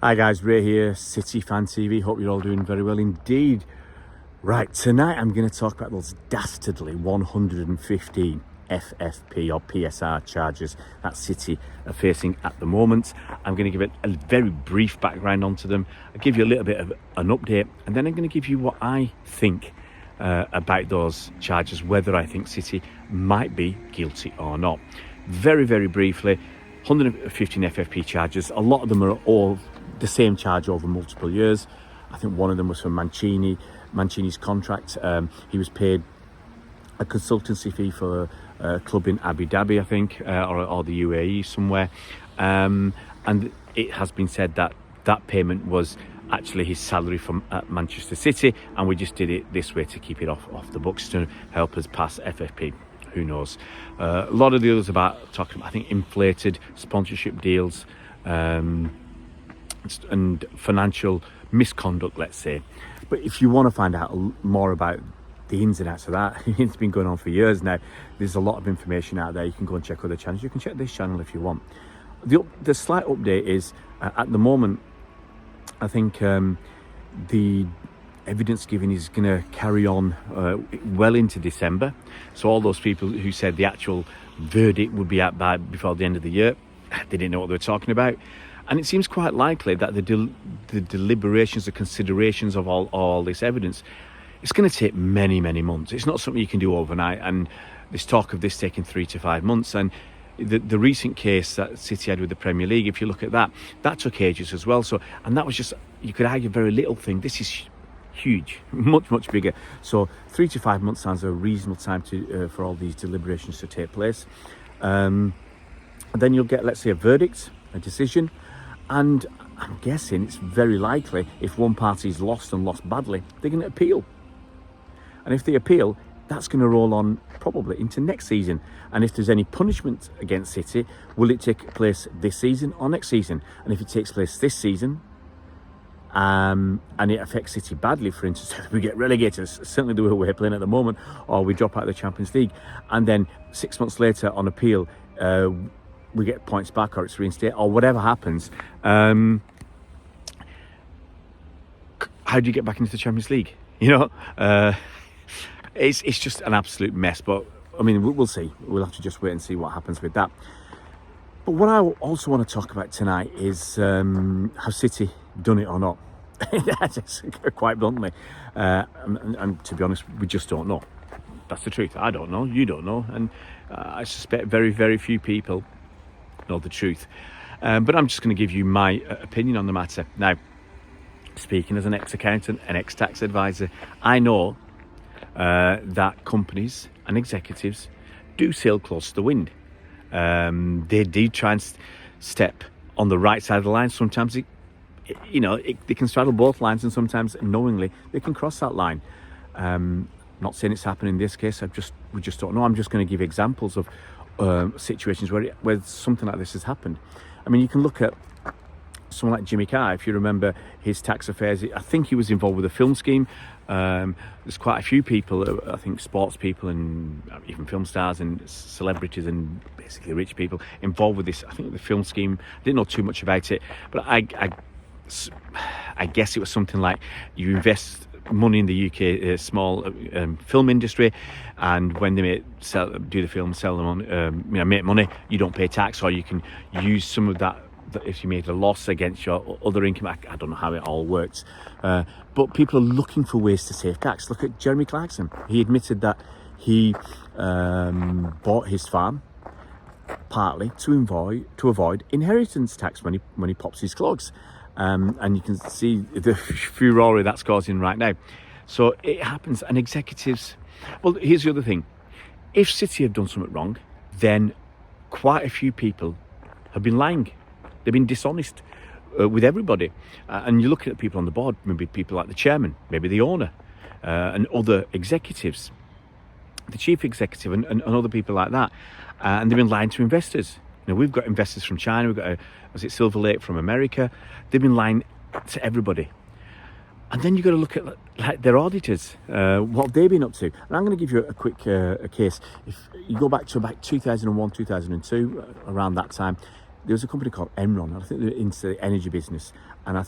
Hi guys, Ray here, City Fan TV. Hope you're all doing very well indeed. Right, tonight I'm going to talk about those dastardly 115 FFP or PSR charges that City are facing at the moment. I'm going to give it a very brief background onto them. I'll give you a little bit of an update, and then I'm going to give you what I think about those charges, whether I think City might be guilty or not. Very, very briefly, 115 FFP charges. A lot of them are all the same charge over multiple years. I think one of them was for Mancini's contract. He was paid a consultancy fee for a club in Abu Dhabi, I think, or the UAE somewhere. And it has been said that that payment was actually his salary from Manchester City, and we just did it this way to keep it off the books to help us pass FFP. Who knows? A lot of the others talking about, I think, inflated sponsorship deals, and financial misconduct, let's say. But if you want to find out more about the ins and outs of that, it's been going on for years now. There's a lot of information out there. You can go and check other channels. You can check this channel if you want. The slight update is, at the moment, I think the evidence giving is going to carry on well into December. So all those people who said the actual verdict would be out before the end of the year, they didn't know what they were talking about. And it seems quite likely that the deliberations, the considerations of all this evidence, it's going to take many, many months. It's not something you can do overnight. And there's talk of this taking 3 to 5 months. And the recent case that City had with the Premier League, if you look at that took ages as well. So, and that was just, you could argue, a very little thing. This is huge, much bigger. So 3 to 5 months sounds a reasonable time for all these deliberations to take place. And then you'll get, let's say, a verdict, a decision. And I'm guessing it's very likely, if one party's lost and lost badly, they're going to appeal. And if they appeal, that's going to roll on probably into next season. And if there's any punishment against City, will it take place this season or next season? And if it takes place this season, and it affects City badly, for instance, we get relegated, certainly the way we're playing at the moment, or we drop out of the Champions League, and then 6 months later on appeal, we get points back, or it's reinstated, or whatever happens, how do you get back into the Champions League? It's just an absolute mess. But I mean, we'll see. We'll have to just wait and see what happens with that. But what I also want to talk about tonight is have City done it or not? Just quite bluntly, and to be honest, we just don't know. That's the truth. I don't know, you don't know, and I suspect very, very few people know the truth. But I'm just going to give you my opinion on the matter. Now, speaking as an ex-accountant, an ex-tax advisor, I know that companies and executives do sail close to the wind. They do try and step on the right side of the line. Sometimes they can straddle both lines, and sometimes knowingly they can cross that line. Not saying it's happened in this case. We just don't know. I'm just going to give examples of situations where something like this has happened. I mean, you can look at someone like Jimmy Carr. If you remember his tax affairs, I think he was involved with a film scheme. There's quite a few people, I think sports people and even film stars and celebrities and basically rich people involved with this. I think the film scheme, I didn't know too much about it, but I guess it was something like you invest money in the UK small film industry, and when they do the film, sell them on, make money, you don't pay tax, or you can use some of that if you made a loss against your other income. I don't know how it all works, but people are looking for ways to save tax. Look at Jeremy Clarkson. He admitted that he bought his farm partly to avoid inheritance tax when he pops his clogs. And you can see the furore that's causing right now. So it happens. And executives, well, here's the other thing. If City have done something wrong, then quite a few people have been lying. They've been dishonest with everybody. And you're looking at people on the board, maybe people like the chairman, maybe the owner, and other executives, the chief executive and other people like that. And they've been lying to investors. We've got investors from China, we've got Silver Lake from America. They've been lying to everybody. And then you've got to look at their auditors, what they've been up to. And I'm going to give you a quick case. If you go back to about 2001, 2002, around that time, there was a company called Enron. I think they were into the energy business, and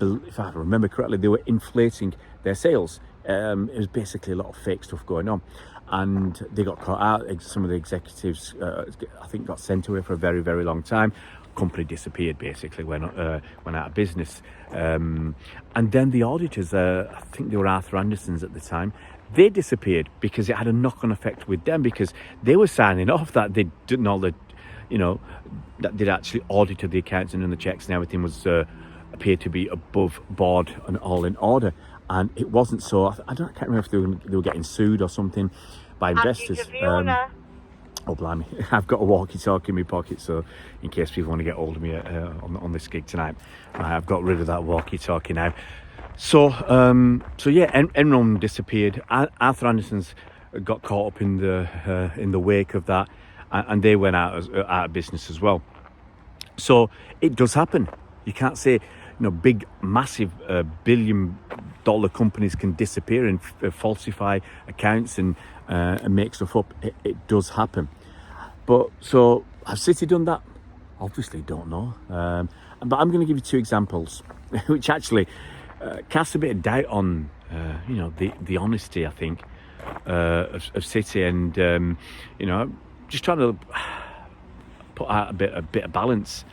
if I remember correctly, they were inflating their sales. It was basically a lot of fake stuff going on, and they got caught out. Some of the executives, I think, got sent away for a very, very long time. Company disappeared, basically, went out of business. And then the auditors, I think they were Arthur Anderson's at the time, they disappeared because it had a knock-on effect with them, because they were signing off that they didn't know that, that they'd actually audited the accounts and the checks and everything was appeared to be above board and all in order. And it wasn't so. I can't remember if they were getting sued or something by investors. Oh, blimey. I've got a walkie-talkie in my pocket, so in case people want to get hold of me on this gig tonight, I've got rid of that walkie-talkie now. So yeah, Enron disappeared. Arthur Anderson's got caught up in the wake of that, and they went out of business as well. So it does happen. You can't say, big, massive billion-dollar companies can disappear and falsify accounts and make stuff up. It does happen. But so have City done that? Obviously, don't know. But I'm going to give you two examples, which actually cast a bit of doubt on, the honesty, I think, of City, and just trying to put out a bit of balance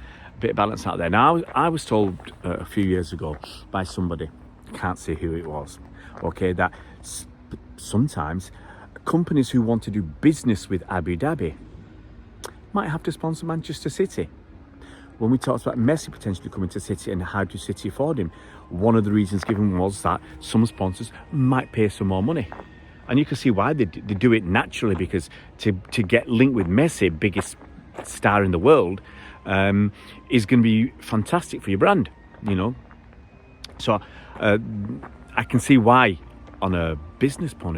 out there. Now, I was told a few years ago by somebody, can't say who it was, okay, that sometimes companies who want to do business with Abu Dhabi might have to sponsor Manchester City. When we talked about Messi potentially coming to City and how do City afford him, one of the reasons given was that some sponsors might pay some more money. And you can see why they do it naturally, because to get linked with Messi, biggest star in the world, is going to be fantastic for your brand, So I can see why from a business point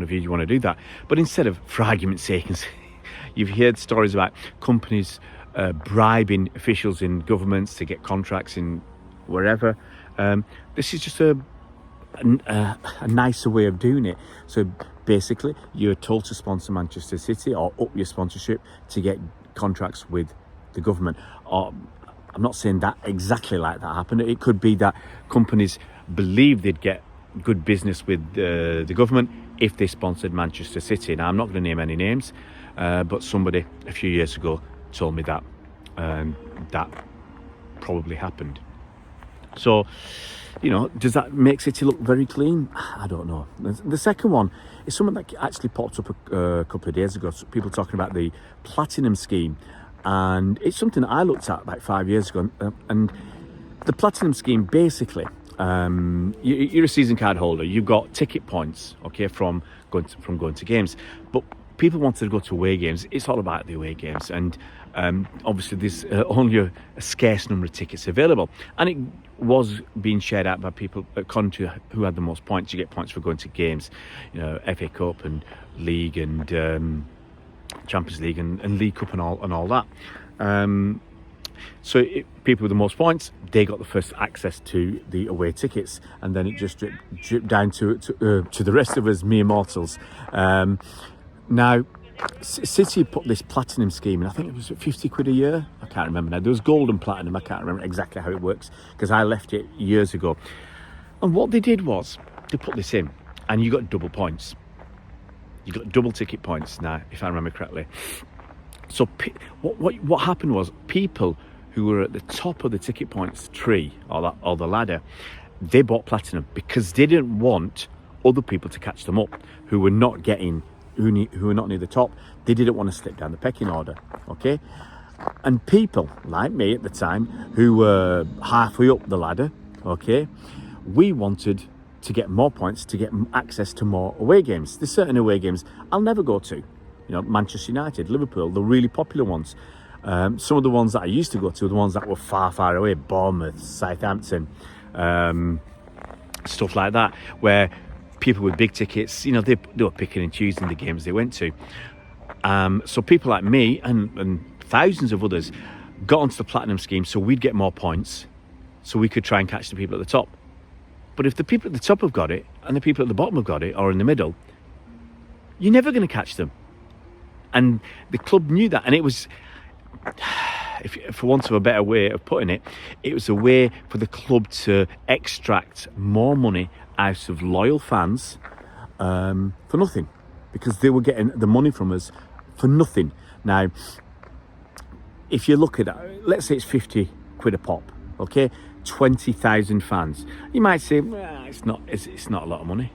of view, you want to do that. But instead of, for argument's sake, you've heard stories about companies bribing officials in governments to get contracts in wherever. This is just a nicer way of doing it. So basically, you're told to sponsor Manchester City or up your sponsorship to get contracts with the government. Or I'm not saying that exactly like that happened. It could be that companies believe they'd get good business with the government if they sponsored Manchester City. Now, I'm not going to name any names, but somebody a few years ago told me that that probably happened. So, does that make City look very clean? I don't know. The second one is something that actually popped up a couple of days ago. So people talking about the Platinum scheme, and it's something that I looked at about 5 years ago. And the Platinum scheme, basically, you're a season card holder. You've got ticket points, okay, from going to games. But people wanted to go to away games. It's all about the away games, and obviously there's only a scarce number of tickets available, and it was being shared out by people according to who had the most points. You get points for going to games, FA Cup and League and Champions League and League Cup and all that. So people with the most points, they got the first access to the away tickets, and then it just dripped down to the rest of us mere mortals. Now, City put this Platinum scheme, and I think it was 50 quid a year. I can't remember now. There was gold and platinum. I can't remember exactly how it works because I left it years ago. And what they did was they put this in, and you got double points. You got double ticket points now, if I remember correctly. So what happened was people who were at the top of the ticket points tree or the ladder, they bought Platinum because they didn't want other people to catch them up who were not getting. Who were not near the top. They didn't want to slip down the pecking order, okay? And people like me at the time who were halfway up the ladder, okay, we wanted to get more points to get access to more away games. There's certain away games I'll never go to, Manchester United, Liverpool, the really popular ones. Some of the ones that I used to go to, the ones that were far away, Bournemouth, Southampton, stuff like that, where people with big tickets, they were picking and choosing the games they went to. So people like me and thousands of others got onto the Platinum scheme so we'd get more points so we could try and catch the people at the top. But if the people at the top have got it and the people at the bottom have got it, or in the middle, you're never going to catch them. And the club knew that. And it was if for want of a better way of putting it, it was a way for the club to extract more money out of loyal fans for nothing, because they were getting the money from us for nothing. Now, if you look at that, let's say it's 50 quid a pop, okay, 20,000 fans. You might say, well, it's not a lot of money.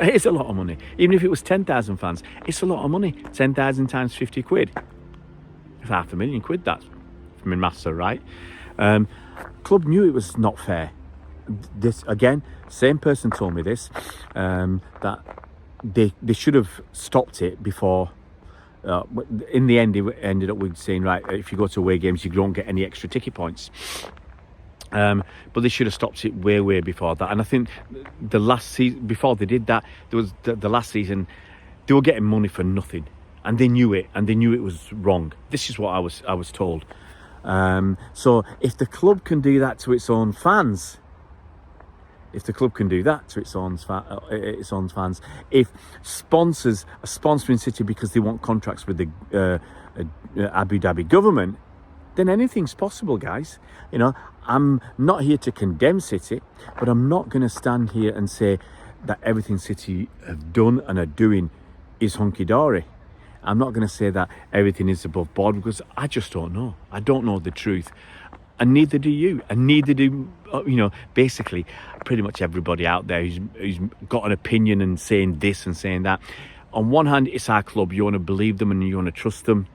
It is a lot of money. Even if it was 10,000 fans, it's a lot of money. 10,000 times 50 quid. It's £500,000 that, if my maths are right. Club knew it was not fair. This, again, same person told me this, that they should have stopped it before. In the end, it ended up with saying, right, if you go to away games, you don't get any extra ticket points. But they should have stopped it way before that. And I think the last season, before they did that, there was the last season, they were getting money for nothing, and they knew it, and they knew it was wrong. This is what I was told. So if the club can do that to its own fans, if sponsors are sponsoring City because they want contracts with the Abu Dhabi government, then anything's possible, guys. You know, I'm not here to condemn City, but I'm not going to stand here and say that everything City have done and are doing is hunky-dory. I'm not going to say that everything is above board, because I just don't know. I don't know the truth. And neither do you. And neither do, you know, basically pretty much everybody out there who's got an opinion and saying this and saying that. On one hand, it's our club. You want to believe them and you want to trust them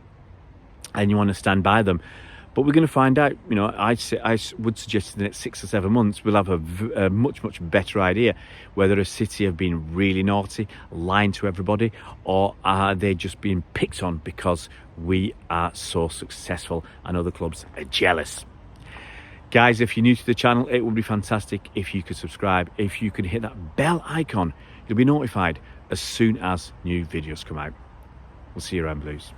and you want to stand by them. But we're going to find out, you know, I would suggest in the next 6 or 7 months, we'll have a much better idea whether a City have been really naughty, lying to everybody, or are they just being picked on because we are so successful and other clubs are jealous. Guys, if you're new to the channel, it would be fantastic if you could subscribe. If you could hit that bell icon, you'll be notified as soon as new videos come out. We'll see you around, Blues.